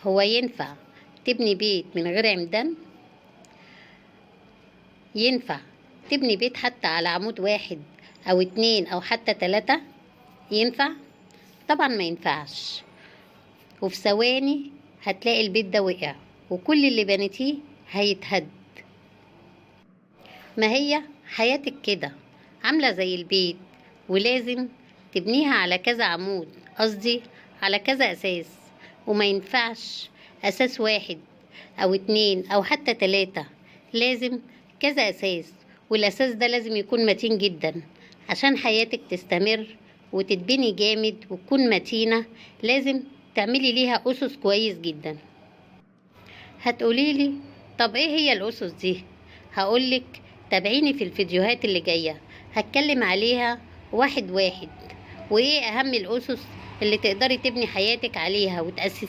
هو ينفع تبني بيت من غير عمدان؟ ينفع تبني بيت حتى على عمود واحد أو 2 أو حتى 3؟ ينفع؟ طبعا ما ينفعش، وفي ثواني هتلاقي البيت ده وقع وكل اللي بنيتيه هيتهد. ما هي حياتك كده عاملة زي البيت، ولازم تبنيها على كذا عمود، قصدي على كذا أساس، وما ينفعش أساس واحد أو 2 أو حتى 3، لازم كذا أساس، والأساس ده لازم يكون متين جدا عشان حياتك تستمر وتتبني جامد وتكون متينة. لازم تعملي ليها أسس كويس جدا. هتقوليلي طب ايه هي الأسس دي؟ هقولك تابعيني في الفيديوهات اللي جاية، هتكلم عليها واحد واحد، وايه أهم الأسس اللي تقدري تبني حياتك عليها وتأسسي